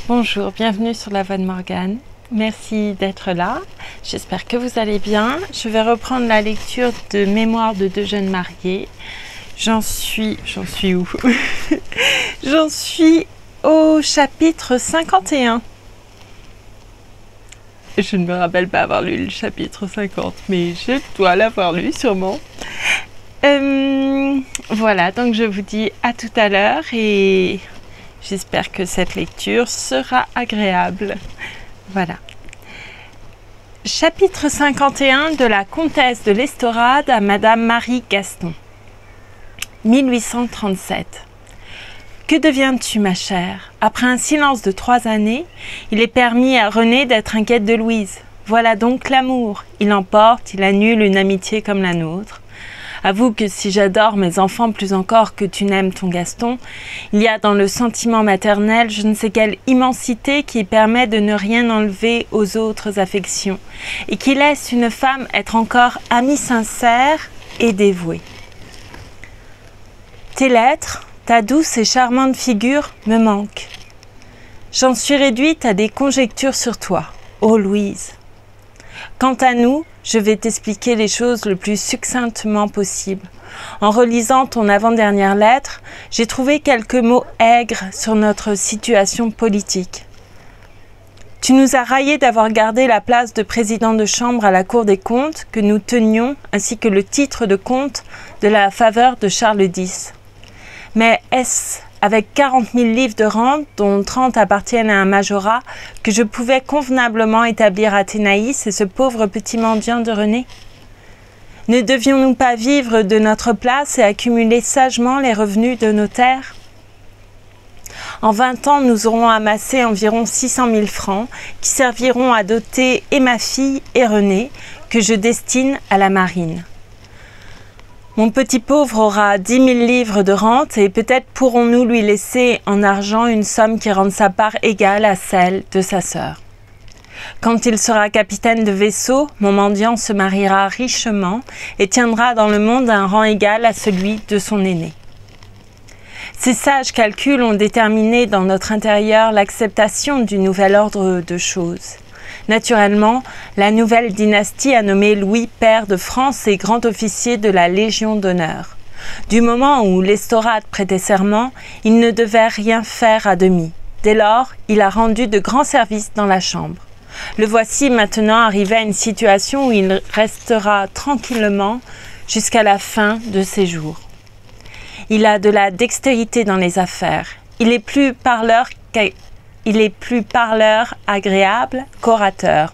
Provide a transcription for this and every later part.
Bonjour, bienvenue sur la Voix de Morgane. Merci d'être là. J'espère que vous allez bien. Je vais reprendre la lecture de Mémoires de deux jeunes mariés. J'en suis où? J'en suis au chapitre 51. Je ne me rappelle pas avoir lu le chapitre 50, mais je dois l'avoir lu sûrement. Voilà, donc je vous dis à tout à l'heure et j'espère que cette lecture sera agréable. Voilà. Chapitre 51 de la comtesse de l'Estorade à Madame Marie Gaston. 1837. Que deviens-tu, ma chère? Après un silence de 3 années, il est permis à René d'être inquiète de Louise. Voilà donc l'amour. Il emporte, il annule une amitié comme la nôtre. Avoue que si j'adore mes enfants plus encore que tu n'aimes ton Gaston, il y a dans le sentiment maternel je ne sais quelle immensité qui permet de ne rien enlever aux autres affections et qui laisse une femme être encore amie sincère et dévouée. Tes lettres, ta douce et charmante figure me manquent. J'en suis réduite à des conjectures sur toi, ô Louise. Quant à nous, je vais t'expliquer les choses le plus succinctement possible. En relisant ton avant-dernière lettre, j'ai trouvé quelques mots aigres sur notre situation politique. Tu nous as raillés d'avoir gardé la place de président de chambre à la Cour des comptes que nous tenions, ainsi que le titre de comte de la faveur de Charles X. Mais est-ce avec 40 000 livres de rente, dont 30 appartiennent à un majorat, que je pouvais convenablement établir Athénaïs et ce pauvre petit mendiant de René? Ne devions-nous pas vivre de notre place et accumuler sagement les revenus de nos terres? En 20 ans, nous aurons amassé environ 600 000 francs qui serviront à doter et ma fille et René, que je destine à la marine. Mon petit pauvre aura 10 000 livres de rente et peut-être pourrons-nous lui laisser en argent une somme qui rende sa part égale à celle de sa sœur. Quand il sera capitaine de vaisseau, mon mendiant se mariera richement et tiendra dans le monde un rang égal à celui de son aîné. Ces sages calculs ont déterminé dans notre intérieur l'acceptation du nouvel ordre de choses. Naturellement, la nouvelle dynastie a nommé Louis pair de France et grand officier de la Légion d'honneur. Du moment où l'Estorade prêtait serment, il ne devait rien faire à demi. Dès lors, il a rendu de grands services dans la Chambre. Le voici maintenant arrivé à une situation où il restera tranquillement jusqu'à la fin de ses jours. Il a de la dextérité dans les affaires. Il est plus parleur agréable qu'orateur,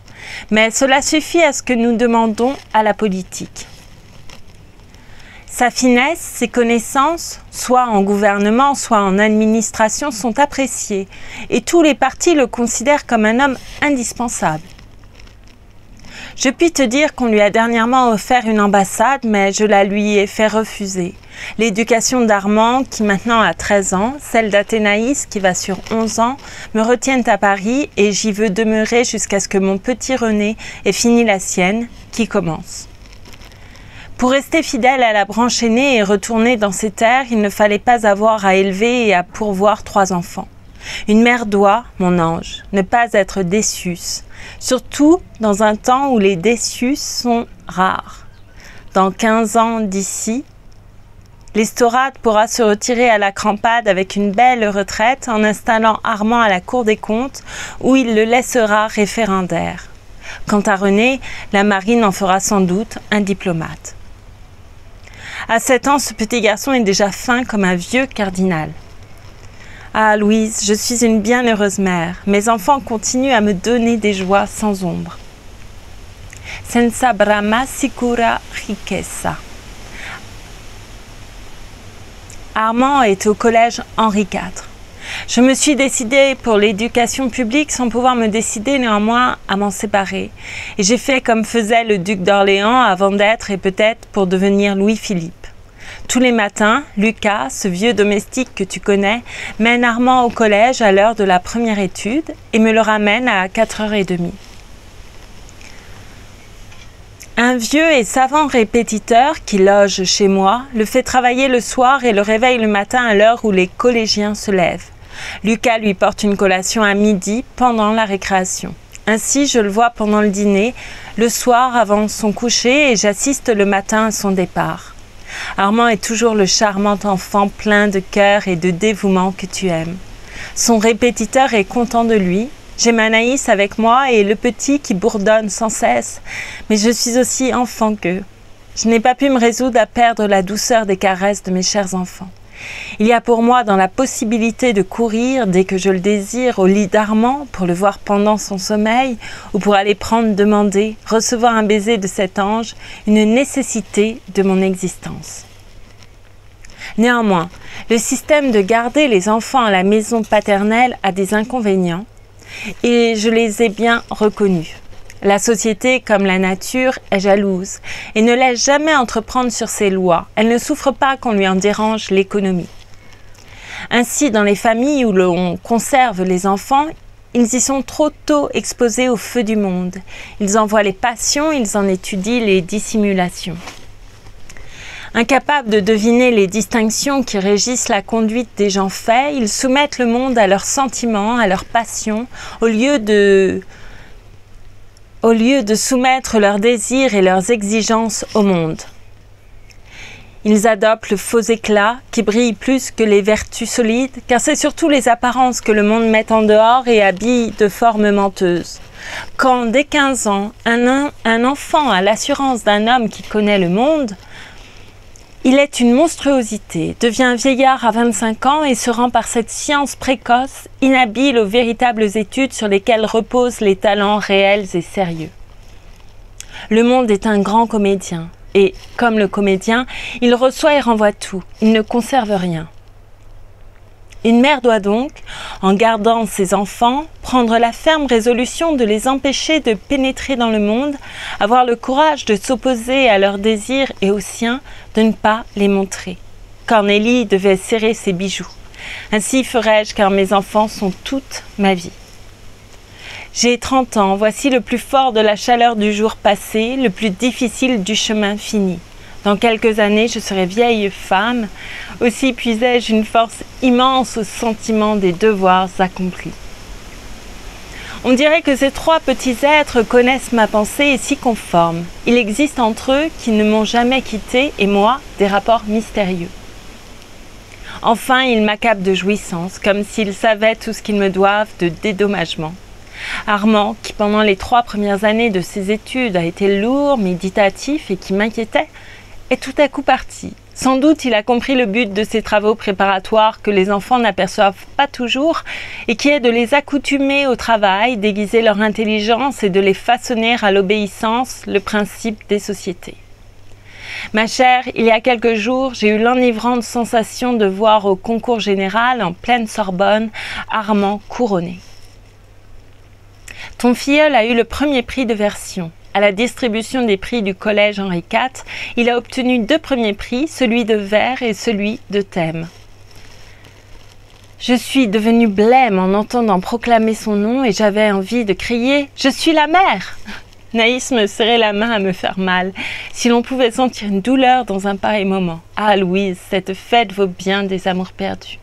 mais cela suffit à ce que nous demandons à la politique. Sa finesse, ses connaissances, soit en gouvernement, soit en administration, sont appréciées, et tous les partis le considèrent comme un homme indispensable. Je puis te dire qu'on lui a dernièrement offert une ambassade, mais je la lui ai fait refuser. L'éducation d'Armand, qui maintenant a 13 ans, celle d'Athénaïs, qui va sur 11 ans, me retiennent à Paris et j'y veux demeurer jusqu'à ce que mon petit René ait fini la sienne, qui commence. Pour rester fidèle à la branche aînée et retourner dans ses terres, il ne fallait pas avoir à élever et à pourvoir 3 enfants. Une mère doit, mon ange, ne pas être déçue, surtout dans un temps où les déçus sont rares. Dans 15 ans d'ici, l'Estorade pourra se retirer à la Crampade avec une belle retraite en installant Armand à la Cour des comptes où il le laissera référendaire. Quant à René, la marine en fera sans doute un diplomate. À 7 ans, ce petit garçon est déjà fin comme un vieux cardinal. Ah Louise, je suis une bienheureuse mère. Mes enfants continuent à me donner des joies sans ombre. Senza brama sicura ricchezza. Armand est au collège Henri IV. Je me suis décidée pour l'éducation publique sans pouvoir me décider néanmoins à m'en séparer. Et j'ai fait comme faisait le duc d'Orléans avant d'être et peut-être pour devenir Louis-Philippe. Tous les matins, Lucas, ce vieux domestique que tu connais, mène Armand au collège à l'heure de la première étude et me le ramène à 4h30. Un vieux et savant répétiteur qui loge chez moi le fait travailler le soir et le réveille le matin à l'heure où les collégiens se lèvent. Lucas lui porte une collation à midi pendant la récréation. Ainsi, je le vois pendant le dîner, le soir avant son coucher et j'assiste le matin à son départ. Armand est toujours le charmant enfant plein de cœur et de dévouement que tu aimes. Son répétiteur est content de lui. J'ai ma Naïs avec moi et le petit qui bourdonne sans cesse, mais je suis aussi enfant qu'eux. Je n'ai pas pu me résoudre à perdre la douceur des caresses de mes chers enfants. Il y a pour moi dans la possibilité de courir dès que je le désire au lit d'Armand pour le voir pendant son sommeil ou pour aller prendre, demander, recevoir un baiser de cet ange, une nécessité de mon existence. Néanmoins, le système de garder les enfants à la maison paternelle a des inconvénients et je les ai bien reconnus. La société, comme la nature, est jalouse et ne laisse jamais entreprendre sur ses lois. Elle ne souffre pas qu'on lui en dérange l'économie. Ainsi, dans les familles où l'on conserve les enfants, ils y sont trop tôt exposés au feu du monde. Ils en voient les passions, ils en étudient les dissimulations. Incapables de deviner les distinctions qui régissent la conduite des gens faits, ils soumettent le monde à leurs sentiments, à leurs passions, au lieu de soumettre leurs désirs et leurs exigences au monde. Ils adoptent le faux éclat qui brille plus que les vertus solides, car c'est surtout les apparences que le monde met en dehors et habille de formes menteuses. Quand, dès 15 ans, un enfant a l'assurance d'un homme qui connaît le monde, il est une monstruosité, devient vieillard à 25 ans et se rend par cette science précoce, inhabile aux véritables études sur lesquelles reposent les talents réels et sérieux. Le monde est un grand comédien et, comme le comédien, il reçoit et renvoie tout, il ne conserve rien. Une mère doit donc, en gardant ses enfants, prendre la ferme résolution de les empêcher de pénétrer dans le monde, avoir le courage de s'opposer à leurs désirs et aux siens, de ne pas les montrer. Cornélie devait serrer ses bijoux. Ainsi ferai-je car mes enfants sont toute ma vie. J'ai 30 ans, voici le plus fort de la chaleur du jour passé, le plus difficile du chemin fini. Dans quelques années, je serai vieille femme, aussi puisai-je une force immense au sentiment des devoirs accomplis. On dirait que ces trois petits êtres connaissent ma pensée et s'y conforment. Il existe entre eux qui ne m'ont jamais quitté et moi, des rapports mystérieux. Enfin, ils m'accablent de jouissance, comme s'ils savaient tout ce qu'ils me doivent de dédommagement. Armand, qui pendant les 3 premières années de ses études a été lourd, méditatif et qui m'inquiétait, est tout à coup parti. Sans doute, il a compris le but de ces travaux préparatoires que les enfants n'aperçoivent pas toujours et qui est de les accoutumer au travail, d'aiguiser leur intelligence et de les façonner à l'obéissance, le principe des sociétés. Ma chère, il y a quelques jours, j'ai eu l'enivrante sensation de voir au concours général, en pleine Sorbonne, Armand couronné. Ton filleul a eu le premier prix de version. À la distribution des prix du collège Henri IV, il a obtenu 2 premiers prix, celui de vers et celui de thème. Je suis devenue blême en entendant proclamer son nom et j'avais envie de crier « Je suis la mère !» Naïs me serrait la main à me faire mal. Si l'on pouvait sentir une douleur dans un pareil moment. Ah Louise, cette fête vaut bien des amours perdus.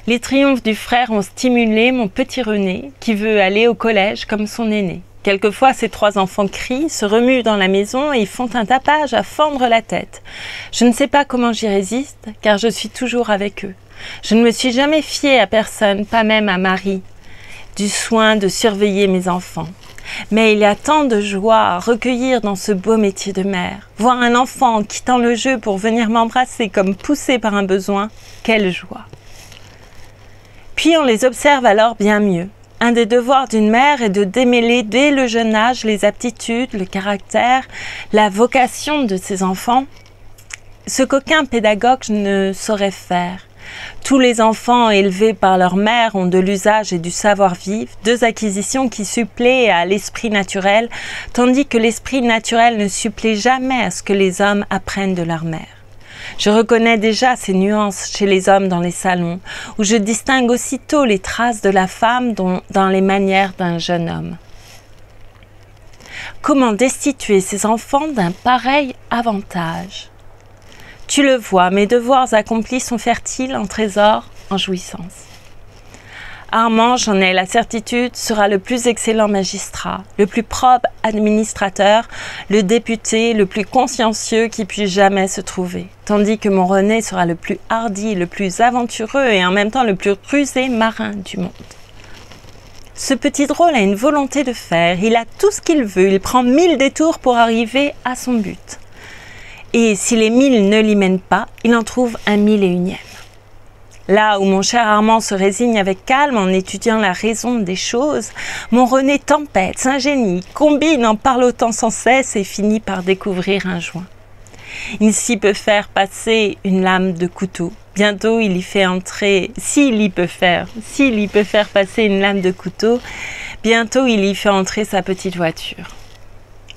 Les triomphes du frère ont stimulé mon petit René, qui veut aller au collège comme son aîné. Quelquefois, ces 3 enfants crient, se remuent dans la maison et font un tapage à fendre la tête. Je ne sais pas comment j'y résiste, car je suis toujours avec eux. Je ne me suis jamais fiée à personne, pas même à Marie, du soin de surveiller mes enfants. Mais il y a tant de joie à recueillir dans ce beau métier de mère. Voir un enfant quittant le jeu pour venir m'embrasser comme poussé par un besoin, quelle joie! Puis on les observe alors bien mieux. Un des devoirs d'une mère est de démêler dès le jeune âge les aptitudes, le caractère, la vocation de ses enfants, ce qu'aucun pédagogue ne saurait faire. Tous les enfants élevés par leur mère ont de l'usage et du savoir-vivre, 2 acquisitions qui suppléent à l'esprit naturel, tandis que l'esprit naturel ne supplée jamais à ce que les hommes apprennent de leur mère. Je reconnais déjà ces nuances chez les hommes dans les salons, où je distingue aussitôt les traces de la femme dans les manières d'un jeune homme. Comment destituer ces enfants d'un pareil avantage ? Tu le vois, mes devoirs accomplis sont fertiles en trésors en jouissance. Armand, j'en ai la certitude, sera le plus excellent magistrat, le plus probe administrateur, le député le plus consciencieux qui puisse jamais se trouver, tandis que mon René sera le plus hardi, le plus aventureux et en même temps le plus rusé marin du monde. Ce petit drôle a une volonté de faire, il a tout ce qu'il veut, il prend 1000 détours pour arriver à son but. Et si les 1000 ne l'y mènent pas, il en trouve un 1001e. Là où mon cher Armand se résigne avec calme en étudiant la raison des choses, mon René tempête, s'ingénie, combine en parlotant sans cesse et finit par découvrir un joint. Il s'y peut faire passer une lame de couteau. Bientôt, il y fait entrer, s'il y peut faire passer une lame de couteau, bientôt il y fait entrer sa petite voiture.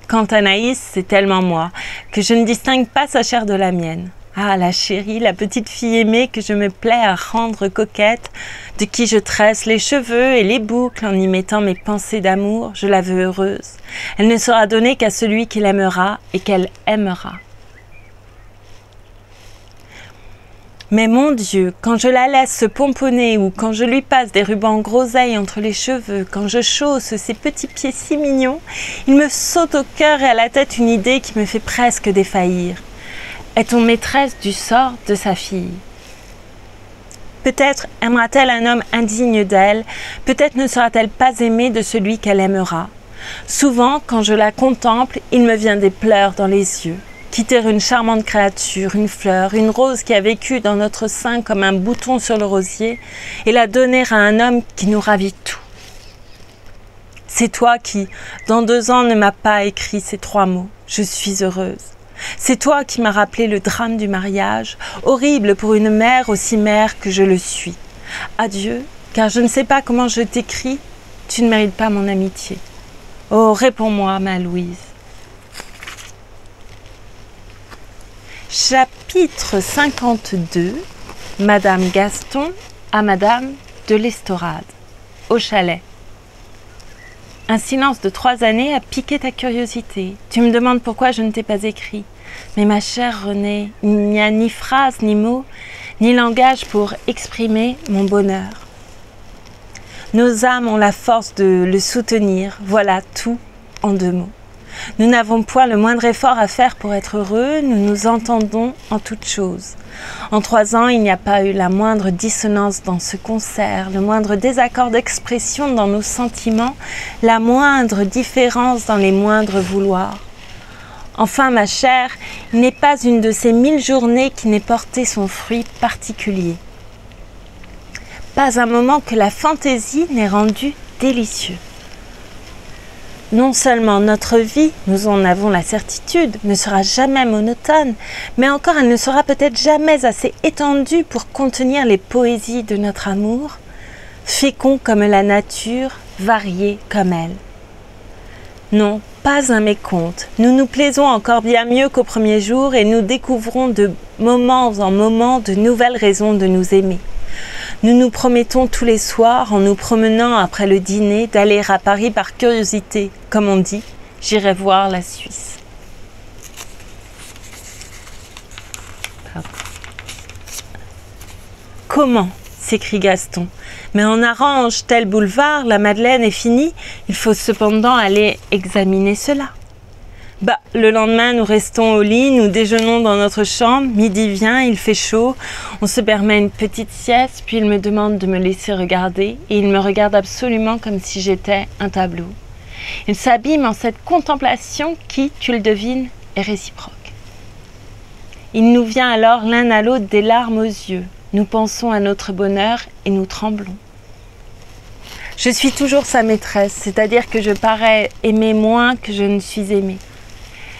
Quant à Naïs, c'est tellement moi que je ne distingue pas sa chair de la mienne. Ah, la chérie, la petite fille aimée que je me plais à rendre coquette, de qui je tresse les cheveux et les boucles en y mettant mes pensées d'amour, je la veux heureuse. Elle ne sera donnée qu'à celui qui l'aimera et qu'elle aimera. Mais mon Dieu, quand je la laisse se pomponner ou quand je lui passe des rubans groseilles entre les cheveux, quand je chausse ses petits pieds si mignons, il me saute au cœur et à la tête une idée qui me fait presque défaillir. Est-on maîtresse du sort de sa fille? Peut-être aimera-t-elle un homme indigne d'elle, peut-être ne sera-t-elle pas aimée de celui qu'elle aimera. Souvent, quand je la contemple, il me vient des pleurs dans les yeux. Quitter une charmante créature, une fleur, une rose qui a vécu dans notre sein comme un bouton sur le rosier, et la donner à un homme qui nous ravit tout. C'est toi qui, dans 2 ans, ne m'as pas écrit ces 3 mots. Je suis heureuse. C'est toi qui m'as rappelé le drame du mariage, horrible pour une mère aussi mère que je le suis. Adieu, car je ne sais pas comment je t'écris, tu ne mérites pas mon amitié. Oh, réponds-moi, ma Louise. Chapitre 52. Madame Gaston à Madame de l'Estorade, au chalet. Un silence de 3 années a piqué ta curiosité. Tu me demandes pourquoi je ne t'ai pas écrit. Mais ma chère Renée, il n'y a ni phrase, ni mot, ni langage pour exprimer mon bonheur. Nos âmes ont la force de le soutenir. Voilà tout en 2 mots. Nous n'avons point le moindre effort à faire pour être heureux, nous nous entendons en toutes choses. En 3 ans, il n'y a pas eu la moindre dissonance dans ce concert, le moindre désaccord d'expression dans nos sentiments, la moindre différence dans les moindres vouloirs. Enfin, ma chère, il n'est pas une de ces 1000 journées qui n'ait porté son fruit particulier. Pas un moment que la fantaisie n'ait rendu délicieux. Non seulement notre vie, nous en avons la certitude, ne sera jamais monotone, mais encore elle ne sera peut-être jamais assez étendue pour contenir les poésies de notre amour, fécond comme la nature, varié comme elle. Non, pas un mécompte. Nous nous plaisons encore bien mieux qu'au premier jour et nous découvrons de moments en moments de nouvelles raisons de nous aimer. Nous nous promettons tous les soirs, en nous promenant après le dîner, d'aller à Paris par curiosité. Comme on dit, j'irai voir la Suisse. Pardon. Comment? S'écrie Gaston. Mais on arrange tel boulevard, la Madeleine est finie, il faut cependant aller examiner cela. Bah, le lendemain, nous restons au lit, nous déjeunons dans notre chambre, midi vient, il fait chaud, on se permet une petite sieste, puis il me demande de me laisser regarder, et il me regarde absolument comme si j'étais un tableau. Il s'abîme en cette contemplation qui, tu le devines, est réciproque. Il nous vient alors l'un à l'autre des larmes aux yeux, nous pensons à notre bonheur et nous tremblons. Je suis toujours sa maîtresse, c'est-à-dire que je parais aimer moins que je ne suis aimée.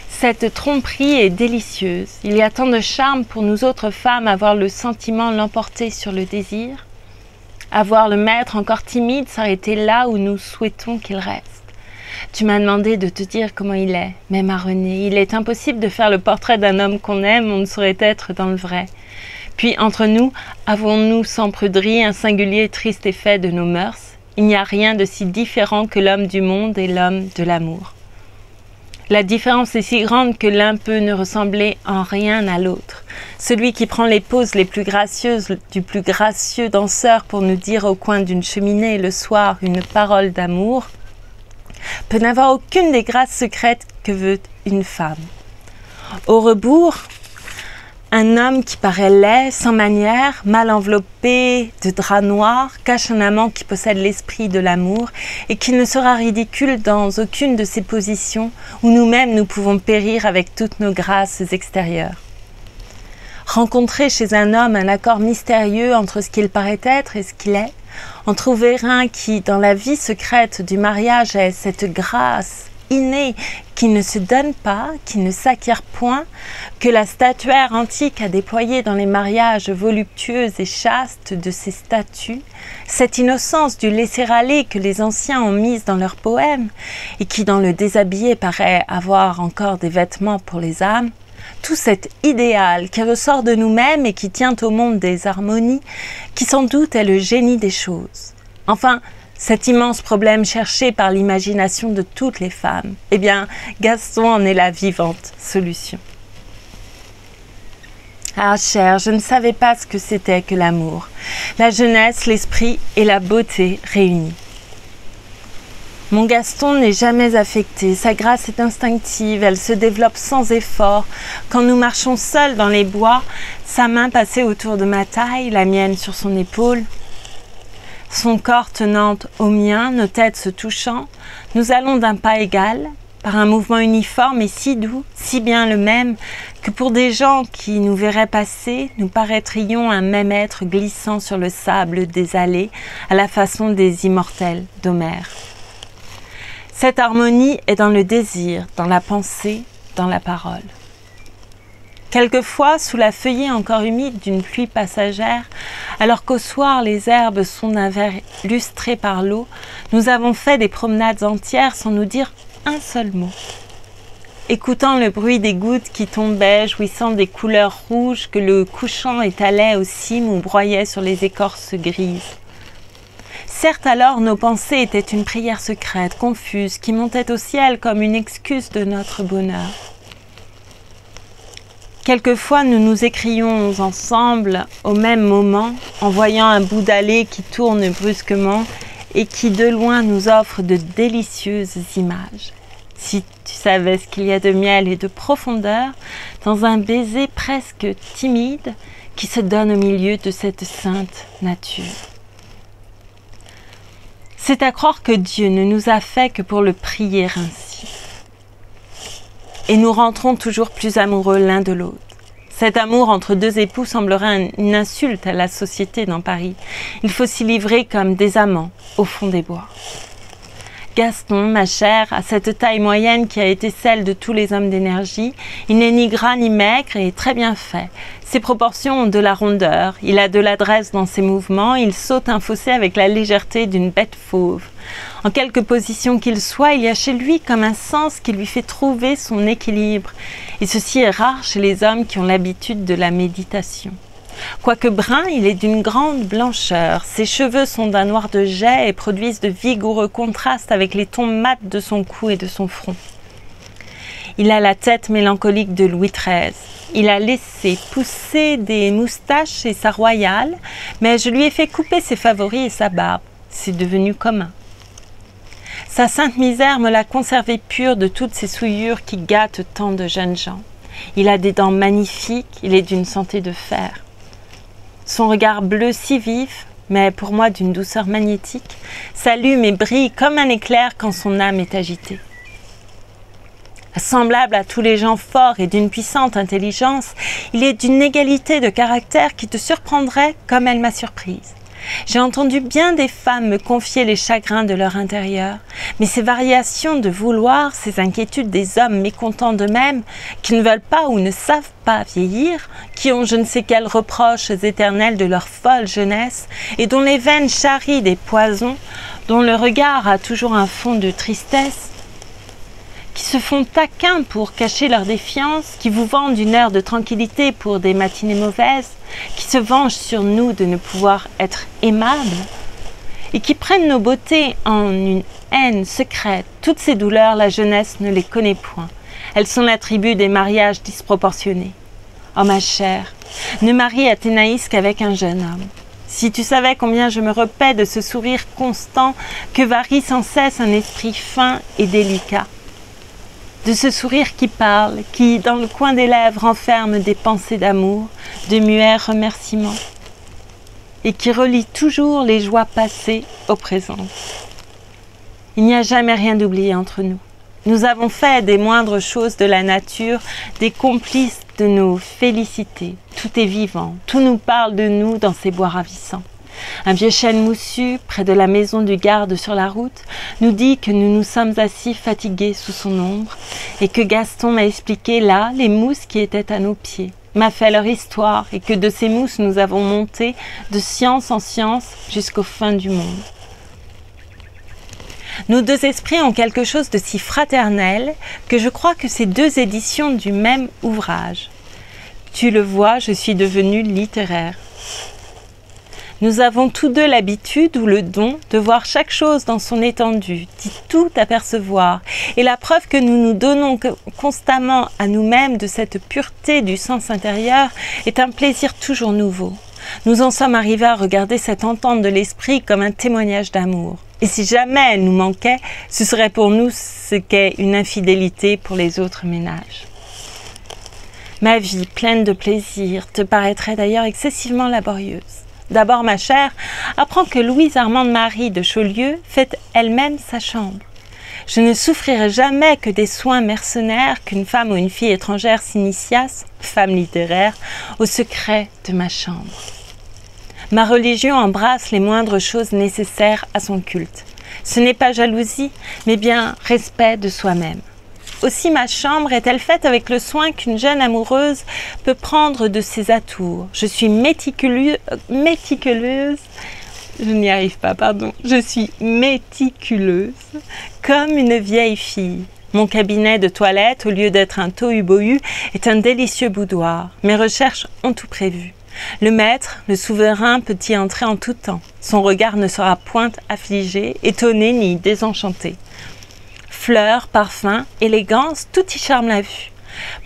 Cette tromperie est délicieuse. Il y a tant de charme pour nous autres femmes à voir le sentiment l'emporter sur le désir, à voir le maître encore timide s'arrêter là où nous souhaitons qu'il reste. Tu m'as demandé de te dire comment il est, mais ma Renée, il est impossible de faire le portrait d'un homme qu'on aime, on ne saurait être dans le vrai. Puis entre nous, avons-nous sans pruderie un singulier et triste effet de nos mœurs? Il n'y a rien de si différent que l'homme du monde et l'homme de l'amour. La différence est si grande que l'un peut ne ressembler en rien à l'autre. Celui qui prend les poses les plus gracieuses du plus gracieux danseur pour nous dire au coin d'une cheminée le soir une parole d'amour peut n'avoir aucune des grâces secrètes que veut une femme. Au rebours, un homme qui paraît laid, sans manière, mal enveloppé de drap noir, cache un amant qui possède l'esprit de l'amour et qui ne sera ridicule dans aucune de ces positions où nous-mêmes nous pouvons périr avec toutes nos grâces extérieures. Rencontrer chez un homme un accord mystérieux entre ce qu'il paraît être et ce qu'il est, en trouver un qui, dans la vie secrète du mariage, ait cette grâce innée qui ne se donne pas, qui ne s'acquiert point, que la statuaire antique a déployée dans les mariages voluptueux et chastes de ses statues, cette innocence du laisser-aller que les anciens ont mise dans leurs poèmes et qui dans le déshabillé paraît avoir encore des vêtements pour les âmes, tout cet idéal qui ressort de nous-mêmes et qui tient au monde des harmonies, qui sans doute est le génie des choses. Enfin, cet immense problème cherché par l'imagination de toutes les femmes, eh bien, Gaston en est la vivante solution. Ah, chère, je ne savais pas ce que c'était que l'amour, la jeunesse, l'esprit et la beauté réunis. Mon Gaston n'est jamais affecté, sa grâce est instinctive, elle se développe sans effort. Quand nous marchons seuls dans les bois, sa main passée autour de ma taille, la mienne sur son épaule, son corps tenant au mien, nos têtes se touchant, nous allons d'un pas égal, par un mouvement uniforme et si doux, si bien le même, que pour des gens qui nous verraient passer, nous paraîtrions un même être glissant sur le sable des allées, à la façon des immortels d'Homère. Cette harmonie est dans le désir, dans la pensée, dans la parole. Quelquefois, sous la feuillée encore humide d'une pluie passagère, alors qu'au soir les herbes sont d'un vert lustré par l'eau, nous avons fait des promenades entières sans nous dire un seul mot. Écoutant le bruit des gouttes qui tombaient, jouissant des couleurs rouges que le couchant étalait aux cimes ou broyait sur les écorces grises. Certes alors nos pensées étaient une prière secrète, confuse, qui montait au ciel comme une excuse de notre bonheur. Quelquefois, nous nous écrions ensemble au même moment, en voyant un bout d'allée qui tourne brusquement et qui de loin nous offre de délicieuses images. Si tu savais ce qu'il y a de miel et de profondeur dans un baiser presque timide qui se donne au milieu de cette sainte nature. C'est à croire que Dieu ne nous a fait que pour le prier ainsi. Et nous rentrons toujours plus amoureux l'un de l'autre. Cet amour entre deux époux semblerait une insulte à la société dans Paris. Il faut s'y livrer comme des amants au fond des bois. Gaston, ma chère, a cette taille moyenne qui a été celle de tous les hommes d'énergie. Il n'est ni gras ni maigre et très bien fait. Ses proportions ont de la rondeur, il a de l'adresse dans ses mouvements, il saute un fossé avec la légèreté d'une bête fauve. En quelque position qu'il soit, il y a chez lui comme un sens qui lui fait trouver son équilibre. Et ceci est rare chez les hommes qui ont l'habitude de la méditation. Quoique brun, il est d'une grande blancheur. Ses cheveux sont d'un noir de jais et produisent de vigoureux contrastes avec les tons mats de son cou et de son front. Il a la tête mélancolique de Louis XIII. Il a laissé pousser des moustaches chez sa royale, mais je lui ai fait couper ses favoris et sa barbe. C'est devenu commun. Sa sainte misère me l'a conservé pur de toutes ces souillures qui gâtent tant de jeunes gens. Il a des dents magnifiques, il est d'une santé de fer. Son regard bleu si vif, mais pour moi d'une douceur magnétique, s'allume et brille comme un éclair quand son âme est agitée. Semblable à tous les gens forts et d'une puissante intelligence, il est d'une égalité de caractère qui te surprendrait comme elle m'a surprise. J'ai entendu bien des femmes me confier les chagrins de leur intérieur, mais ces variations de vouloir, ces inquiétudes des hommes mécontents d'eux-mêmes, qui ne veulent pas ou ne savent pas vieillir, qui ont je ne sais quels reproches éternels de leur folle jeunesse, et dont les veines charrient des poisons, dont le regard a toujours un fond de tristesse, qui se font taquins pour cacher leur défiance, qui vous vendent une heure de tranquillité pour des matinées mauvaises, qui se vengent sur nous de ne pouvoir être aimables, et qui prennent nos beautés en une haine secrète. Toutes ces douleurs, la jeunesse ne les connaît point. Elles sont l'attribut des mariages disproportionnés. Oh ma chère, ne marie Athénaïs qu'avec un jeune homme. Si tu savais combien je me repais de ce sourire constant que varie sans cesse un esprit fin et délicat. De ce sourire qui parle, qui, dans le coin des lèvres, renferme des pensées d'amour, de muets remerciements, et qui relie toujours les joies passées au présent. Il n'y a jamais rien d'oublié entre nous. Nous avons fait des moindres choses de la nature des complices de nos félicités. Tout est vivant, tout nous parle de nous dans ces bois ravissants. Un vieux chêne moussu, près de la maison du garde sur la route, nous dit que nous nous sommes assis fatigués sous son ombre et que Gaston m'a expliqué là les mousses qui étaient à nos pieds, m'a fait leur histoire et que de ces mousses nous avons monté de science en science jusqu'aux fins du monde. Nos deux esprits ont quelque chose de si fraternel que je crois que c'est deux éditions du même ouvrage. Tu le vois, je suis devenue littéraire. Nous avons tous deux l'habitude ou le don de voir chaque chose dans son étendue, d'y tout apercevoir. Et la preuve que nous nous donnons constamment à nous-mêmes de cette pureté du sens intérieur est un plaisir toujours nouveau. Nous en sommes arrivés à regarder cette entente de l'esprit comme un témoignage d'amour. Et si jamais elle nous manquait, ce serait pour nous ce qu'est une infidélité pour les autres ménages. Ma vie, pleine de plaisir, te paraîtrait d'ailleurs excessivement laborieuse. D'abord, ma chère, apprends que Louise Armande Marie de Chaulieu fait elle-même sa chambre. Je ne souffrirai jamais que des soins mercenaires qu'une femme ou une fille étrangère s'initiasse, femme littéraire, au secret de ma chambre. Ma religion embrasse les moindres choses nécessaires à son culte. Ce n'est pas jalousie, mais bien respect de soi-même. Aussi ma chambre est-elle faite avec le soin qu'une jeune amoureuse peut prendre de ses atours. Je suis méticuleuse, je n'y arrive pas, pardon. Je suis méticuleuse comme une vieille fille. Mon cabinet de toilette, au lieu d'être un tohu-bohu, est un délicieux boudoir. Mes recherches ont tout prévu. Le maître, le souverain, peut y entrer en tout temps. Son regard ne sera point affligé, étonné ni désenchanté. Fleurs, parfums, élégance, tout y charme la vue.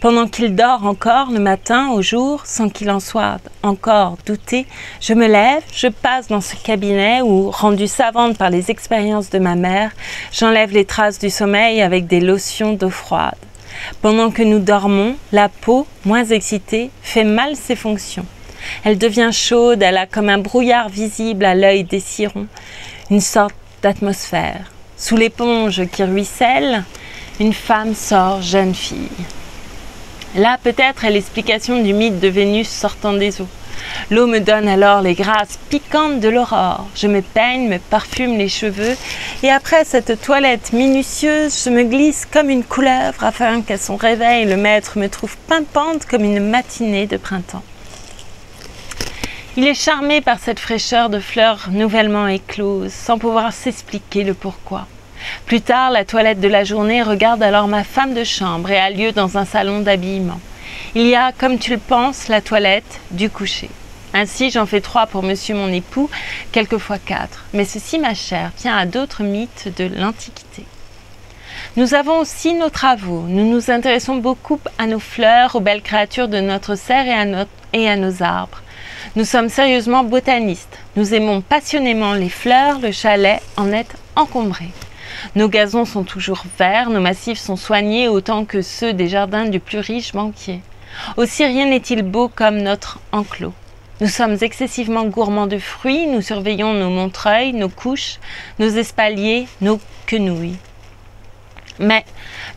Pendant qu'il dort encore le matin au jour, sans qu'il en soit encore douté, je me lève, je passe dans ce cabinet où, rendue savante par les expériences de ma mère, j'enlève les traces du sommeil avec des lotions d'eau froide. Pendant que nous dormons, la peau, moins excitée, fait mal ses fonctions. Elle devient chaude, elle a comme un brouillard visible à l'œil des cirons, une sorte d'atmosphère. Sous l'éponge qui ruisselle, une femme sort jeune fille. Là, peut-être est l'explication du mythe de Vénus sortant des eaux. L'eau me donne alors les grâces piquantes de l'aurore. Je me peigne, me parfume les cheveux et après cette toilette minutieuse, je me glisse comme une couleuvre afin qu'à son réveil, le maître me trouve pimpante comme une matinée de printemps. Il est charmé par cette fraîcheur de fleurs nouvellement écloses, sans pouvoir s'expliquer le pourquoi. Plus tard, la toilette de la journée regarde alors ma femme de chambre et a lieu dans un salon d'habillement. Il y a, comme tu le penses, la toilette du coucher. Ainsi, j'en fais 3 pour monsieur mon époux, quelquefois 4. Mais ceci, ma chère, tient à d'autres mythes de l'Antiquité. Nous avons aussi nos travaux. Nous nous intéressons beaucoup à nos fleurs, aux belles créatures de notre serre et à nos arbres. Nous sommes sérieusement botanistes. Nous aimons passionnément les fleurs, le chalet en est encombré. Nos gazons sont toujours verts, nos massifs sont soignés autant que ceux des jardins du plus riche banquier. Aussi rien n'est-il beau comme notre enclos. Nous sommes excessivement gourmands de fruits, nous surveillons nos montreuils, nos couches, nos espaliers, nos quenouilles. Mais,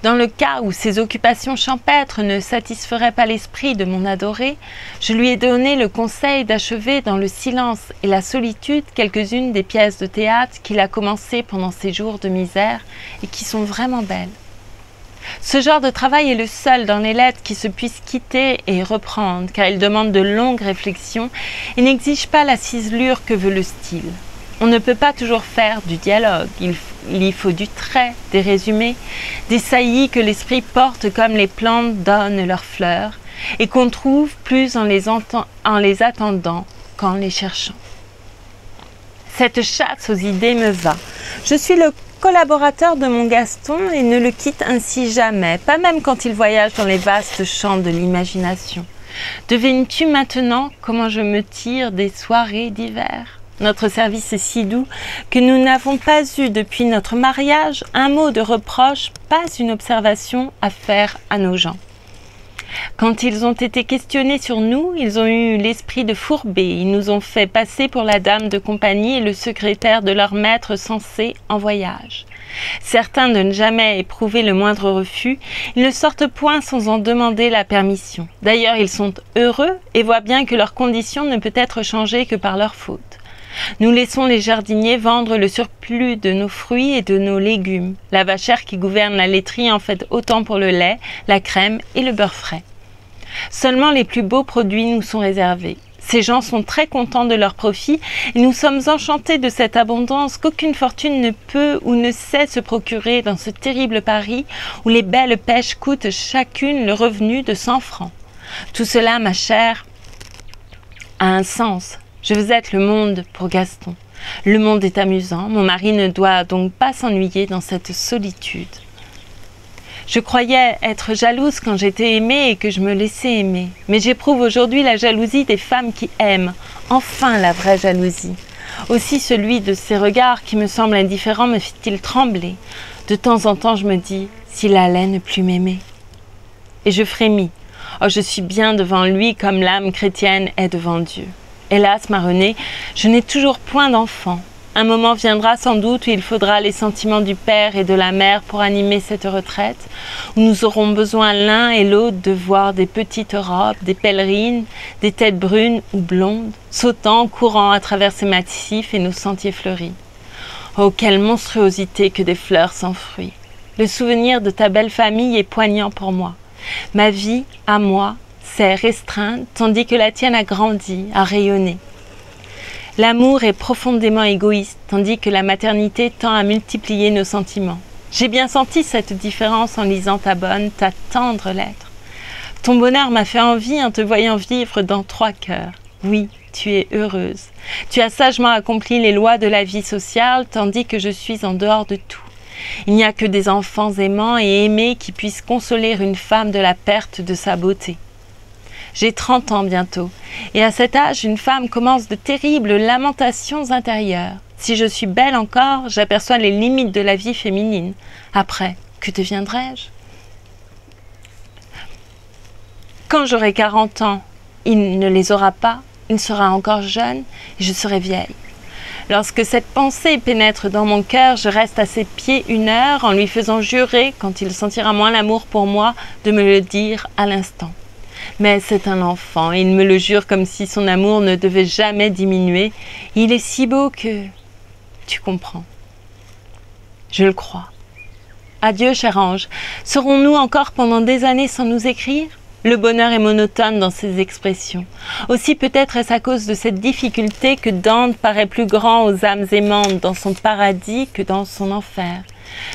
dans le cas où ces occupations champêtres ne satisferaient pas l'esprit de mon adoré, je lui ai donné le conseil d'achever dans le silence et la solitude quelques-unes des pièces de théâtre qu'il a commencées pendant ses jours de misère et qui sont vraiment belles. Ce genre de travail est le seul dans les lettres qui se puisse quitter et reprendre, car il demande de longues réflexions et n'exige pas la ciselure que veut le style. On ne peut pas toujours faire du dialogue, il y faut du trait, des résumés, des saillies que l'esprit porte comme les plantes donnent leurs fleurs et qu'on trouve plus en les attendant qu'en les cherchant. Cette chasse aux idées me va. Je suis le collaborateur de mon Gaston et ne le quitte ainsi jamais, pas même quand il voyage dans les vastes champs de l'imagination. Devines-tu maintenant comment je me tire des soirées d'hiver? Notre service est si doux que nous n'avons pas eu depuis notre mariage un mot de reproche, pas une observation à faire à nos gens. Quand ils ont été questionnés sur nous, ils ont eu l'esprit de fourber. Ils nous ont fait passer pour la dame de compagnie et le secrétaire de leur maître censé en voyage. Certains de ne jamais éprouver le moindre refus, ils ne sortent point sans en demander la permission. D'ailleurs, ils sont heureux et voient bien que leur condition ne peut être changée que par leur faute. Nous laissons les jardiniers vendre le surplus de nos fruits et de nos légumes. La vachère qui gouverne la laiterie en fait autant pour le lait, la crème et le beurre frais. Seulement les plus beaux produits nous sont réservés. Ces gens sont très contents de leur profit et nous sommes enchantés de cette abondance qu'aucune fortune ne peut ou ne sait se procurer dans ce terrible Paris où les belles pêches coûtent chacune le revenu de 100 francs. Tout cela, ma chère, a un sens. Je veux être le monde pour Gaston. Le monde est amusant, mon mari ne doit donc pas s'ennuyer dans cette solitude. Je croyais être jalouse quand j'étais aimée et que je me laissais aimer. Mais j'éprouve aujourd'hui la jalousie des femmes qui aiment. Enfin la vraie jalousie. Aussi celui de ces regards qui me semblent indifférents me fait-il trembler. De temps en temps je me dis, s'il allait ne plus m'aimer. Et je frémis. Oh, je suis bien devant lui comme l'âme chrétienne est devant Dieu. Hélas, ma Renée, je n'ai toujours point d'enfant. Un moment viendra sans doute où il faudra les sentiments du père et de la mère pour animer cette retraite, où nous aurons besoin l'un et l'autre de voir des petites robes, des pèlerines, des têtes brunes ou blondes, sautant, courant à travers ces massifs et nos sentiers fleuris. Oh, quelle monstruosité que des fleurs sans fruits! Le souvenir de ta belle famille est poignant pour moi. Ma vie, à moi, s'est restreinte, tandis que la tienne a grandi, a rayonné. L'amour est profondément égoïste, tandis que la maternité tend à multiplier nos sentiments. J'ai bien senti cette différence en lisant ta bonne, ta tendre lettre. Ton bonheur m'a fait envie en te voyant vivre dans 3 cœurs. Oui, tu es heureuse. Tu as sagement accompli les lois de la vie sociale, tandis que je suis en dehors de tout. Il n'y a que des enfants aimants et aimés qui puissent consoler une femme de la perte de sa beauté. J'ai 30 ans bientôt, et à cet âge, une femme commence de terribles lamentations intérieures. Si je suis belle encore, j'aperçois les limites de la vie féminine. Après, que deviendrai-je? Quand j'aurai 40 ans, il ne les aura pas, il sera encore jeune, et je serai vieille. Lorsque cette pensée pénètre dans mon cœur, je reste à ses pieds 1 heure en lui faisant jurer, quand il sentira moins l'amour pour moi, de me le dire à l'instant. Mais c'est un enfant, et il me le jure comme si son amour ne devait jamais diminuer. Il est si beau que... Tu comprends. Je le crois. Adieu, cher ange. Serons-nous encore pendant des années sans nous écrire? Le bonheur est monotone dans ses expressions. Aussi peut-être est-ce à cause de cette difficulté que Dante paraît plus grand aux âmes aimantes dans son paradis que dans son enfer.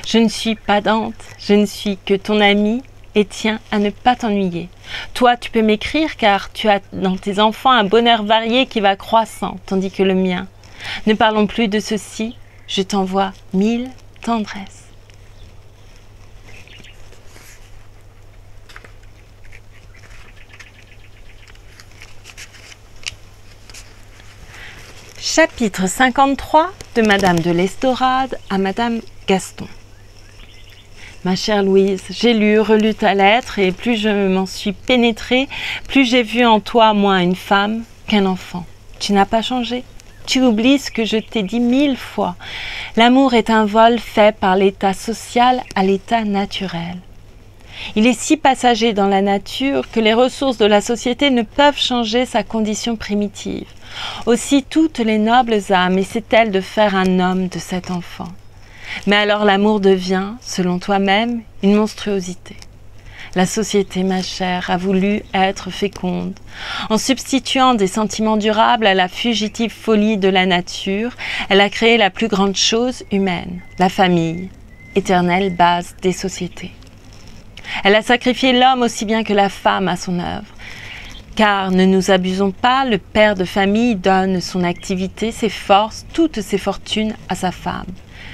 Je ne suis pas Dante, je ne suis que ton ami, et tiens à ne pas t'ennuyer. Toi, tu peux m'écrire car tu as dans tes enfants un bonheur varié qui va croissant, tandis que le mien. Ne parlons plus de ceci, je t'envoie 1000 tendresses. Chapitre 53 de Madame de l'Estorade à Madame Gaston. Ma chère Louise, j'ai lu, relu ta lettre et plus je m'en suis pénétrée, plus j'ai vu en toi moins une femme qu'un enfant. Tu n'as pas changé. Tu oublies ce que je t'ai dit 1000 fois. L'amour est un vol fait par l'état social à l'état naturel. Il est si passager dans la nature que les ressources de la société ne peuvent changer sa condition primitive. Aussi toutes les nobles âmes essaient-elles de faire un homme de cet enfant. Mais alors l'amour devient, selon toi-même, une monstruosité. La société, ma chère, a voulu être féconde. En substituant des sentiments durables à la fugitive folie de la nature, elle a créé la plus grande chose humaine, la famille, éternelle base des sociétés. Elle a sacrifié l'homme aussi bien que la femme à son œuvre. Car, ne nous abusons pas, le père de famille donne son activité, ses forces, toutes ses fortunes à sa femme.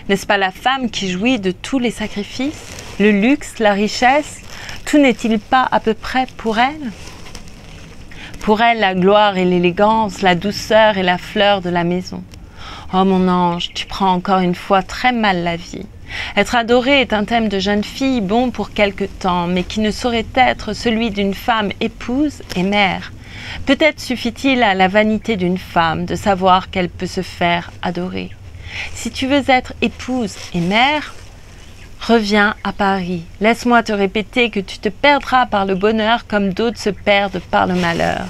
N'est-ce pas la femme qui jouit de tous les sacrifices, le luxe, la richesse? Tout n'est-il pas à peu près pour elle? Pour elle, la gloire et l'élégance, la douceur et la fleur de la maison. Oh mon ange, tu prends encore une fois très mal la vie. Être adorée est un thème de jeune fille bon pour quelque temps, mais qui ne saurait être celui d'une femme épouse et mère. Peut-être suffit-il à la vanité d'une femme de savoir qu'elle peut se faire adorer. Si tu veux être épouse et mère, reviens à Paris. Laisse-moi te répéter que tu te perdras par le bonheur comme d'autres se perdent par le malheur.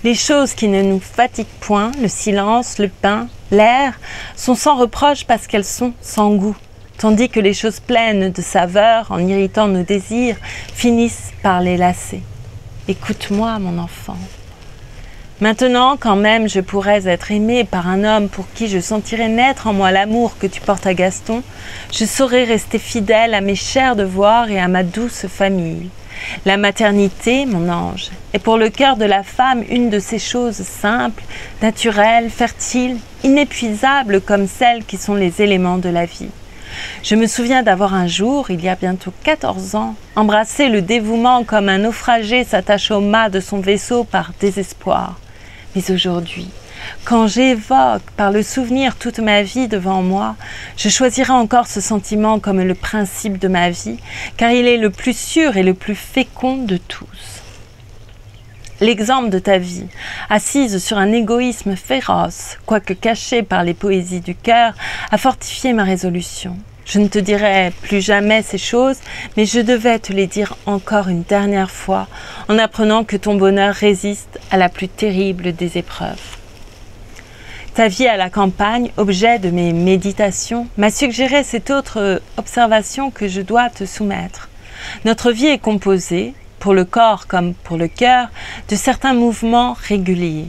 Les choses qui ne nous fatiguent point, le silence, le pain, l'air, sont sans reproche parce qu'elles sont sans goût. Tandis que les choses pleines de saveur, en irritant nos désirs, finissent par les lasser. Écoute-moi, mon enfant. Maintenant, quand même je pourrais être aimée par un homme pour qui je sentirais naître en moi l'amour que tu portes à Gaston, je saurais rester fidèle à mes chers devoirs et à ma douce famille. La maternité, mon ange, est pour le cœur de la femme une de ces choses simples, naturelles, fertiles, inépuisables comme celles qui sont les éléments de la vie. Je me souviens d'avoir un jour, il y a bientôt 14 ans, embrassé le dévouement comme un naufragé s'attache au mât de son vaisseau par désespoir. Mais aujourd'hui, quand j'évoque par le souvenir toute ma vie devant moi, je choisirai encore ce sentiment comme le principe de ma vie, car il est le plus sûr et le plus fécond de tous. L'exemple de ta vie, assise sur un égoïsme féroce, quoique caché par les poésies du cœur, a fortifié ma résolution. Je ne te dirai plus jamais ces choses, mais je devais te les dire encore une dernière fois, en apprenant que ton bonheur résiste à la plus terrible des épreuves. Ta vie à la campagne, objet de mes méditations, m'a suggéré cette autre observation que je dois te soumettre. Notre vie est composée, pour le corps comme pour le cœur, de certains mouvements réguliers.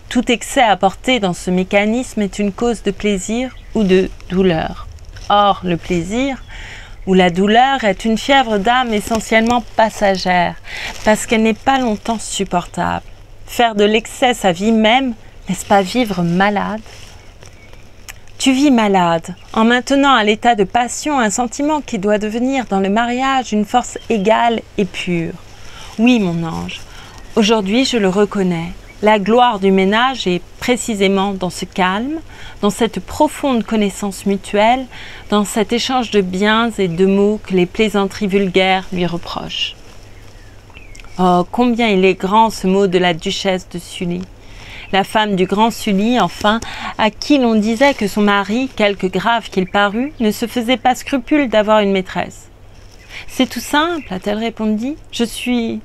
Tout excès apporté dans ce mécanisme est une cause de plaisir ou de douleur. Or, le plaisir ou la douleur est une fièvre d'âme essentiellement passagère, parce qu'elle n'est pas longtemps supportable. Faire de l'excès sa vie même, n'est-ce pas vivre malade? Tu vis malade, en maintenant à l'état de passion un sentiment qui doit devenir dans le mariage une force égale et pure. Oui, mon ange, aujourd'hui je le reconnais. La gloire du ménage est précisément dans ce calme, dans cette profonde connaissance mutuelle, dans cet échange de biens et de mots que les plaisanteries vulgaires lui reprochent. Oh, combien il est grand ce mot de la duchesse de Sully. La femme du grand Sully, enfin, à qui l'on disait que son mari, quelque grave qu'il parût, ne se faisait pas scrupule d'avoir une maîtresse. C'est tout simple, a-t-elle répondu. Je suis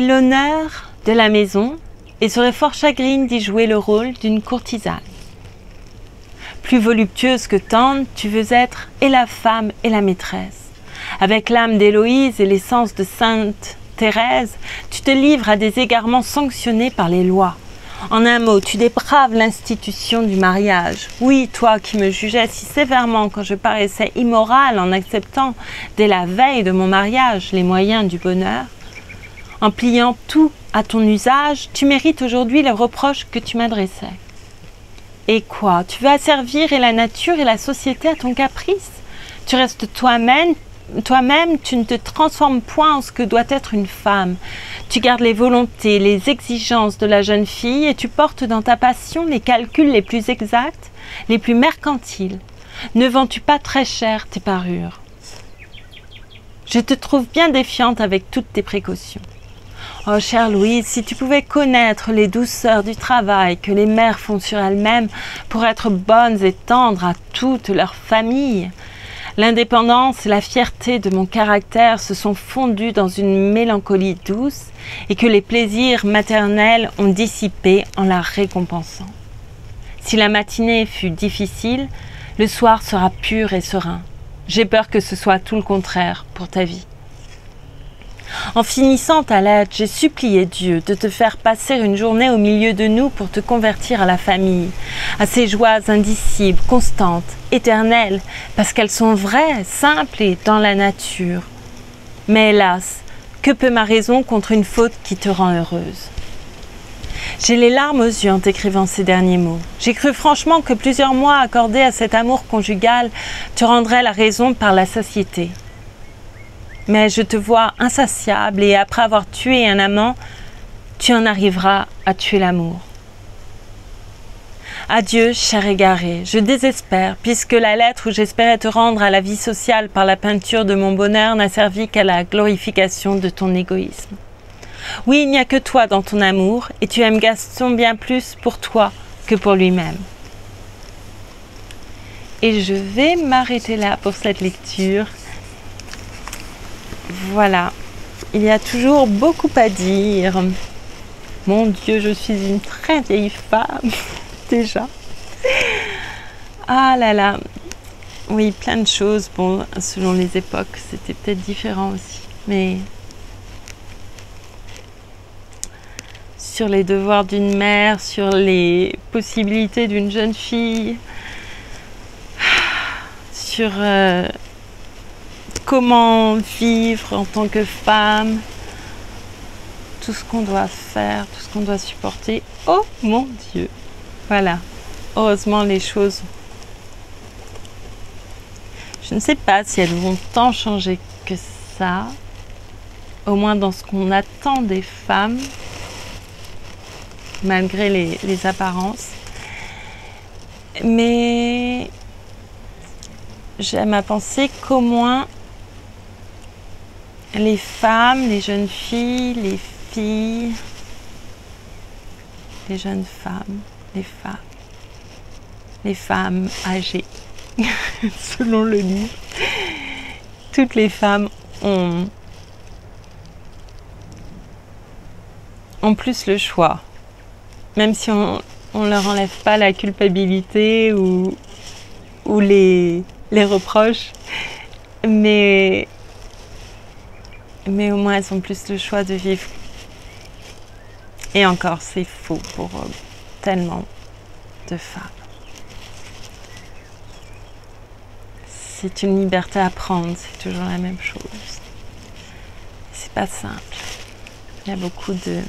l'honneur de la maison et serais fort chagrine d'y jouer le rôle d'une courtisane. Plus voluptueuse que tendre, tu veux être et la femme et la maîtresse. Avec l'âme d'Héloïse et l'essence de sainte Thérèse, tu te livres à des égarements sanctionnés par les lois. En un mot, tu dépraves l'institution du mariage. Oui, toi qui me jugeais si sévèrement quand je paraissais immorale en acceptant dès la veille de mon mariage les moyens du bonheur, en pliant tout à ton usage, tu mérites aujourd'hui les reproches que tu m'adressais. Et quoi? Tu veux asservir et la nature et la société à ton caprice? Tu restes toi-même, tu ne te transformes point en ce que doit être une femme. Tu gardes les volontés, les exigences de la jeune fille et tu portes dans ta passion les calculs les plus exacts, les plus mercantiles. Ne vends-tu pas très cher tes parures? Je te trouve bien défiante avec toutes tes précautions. Oh, chère Louise, si tu pouvais connaître les douceurs du travail que les mères font sur elles-mêmes pour être bonnes et tendres à toute leur famille. L'indépendance et la fierté de mon caractère se sont fondues dans une mélancolie douce et que les plaisirs maternels ont dissipé en la récompensant. Si la matinée fut difficile, le soir sera pur et serein. J'ai peur que ce soit tout le contraire pour ta vie. En finissant ta lettre, j'ai supplié Dieu de te faire passer une journée au milieu de nous pour te convertir à la famille, à ces joies indicibles, constantes, éternelles, parce qu'elles sont vraies, simples et dans la nature. Mais hélas, que peut ma raison contre une faute qui te rend heureuse? J'ai les larmes aux yeux en t'écrivant ces derniers mots. J'ai cru franchement que plusieurs mois accordés à cet amour conjugal te rendraient la raison par la satiété. Mais je te vois insatiable et après avoir tué un amant, tu en arriveras à tuer l'amour. Adieu, cher égaré, je désespère, puisque la lettre où j'espérais te rendre à la vie sociale par la peinture de mon bonheur n'a servi qu'à la glorification de ton égoïsme. Oui, il n'y a que toi dans ton amour, et tu aimes Gaston bien plus pour toi que pour lui-même. Et je vais m'arrêter là pour cette lecture. Voilà, il y a toujours beaucoup à dire. Mon Dieu, je suis une très vieille femme, déjà. Ah là là, oui, plein de choses. Bon, selon les époques, c'était peut-être différent aussi. Mais sur les devoirs d'une mère, sur les possibilités d'une jeune fille, sur comment vivre en tant que femme, tout ce qu'on doit faire, tout ce qu'on doit supporter. Oh mon Dieu! Voilà. Heureusement, les choses... Je ne sais pas si elles vont tant changer que ça. Au moins dans ce qu'on attend des femmes, malgré les apparences. Mais j'aime à penser qu'au moins les femmes, les jeunes filles, les jeunes femmes, les femmes âgées, selon le livre, toutes les femmes ont plus le choix, même si on leur enlève pas la culpabilité ou les reproches, mais au moins elles ont plus le choix de vivre. Et encore, c'est faux pour tellement de femmes. C'est une liberté à prendre, c'est toujours la même chose. C'est pas simple. Il y a beaucoup de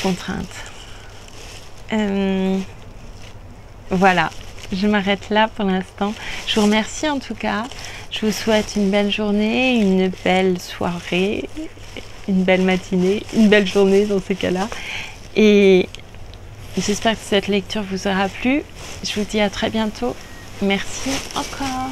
contraintes. Voilà, je m'arrête là pour l'instant. Je vous remercie en tout cas. Je vous souhaite une belle journée, une belle soirée, une belle matinée, une belle journée dans ces cas-là. Et j'espère que cette lecture vous aura plu. Je vous dis à très bientôt. Merci encore.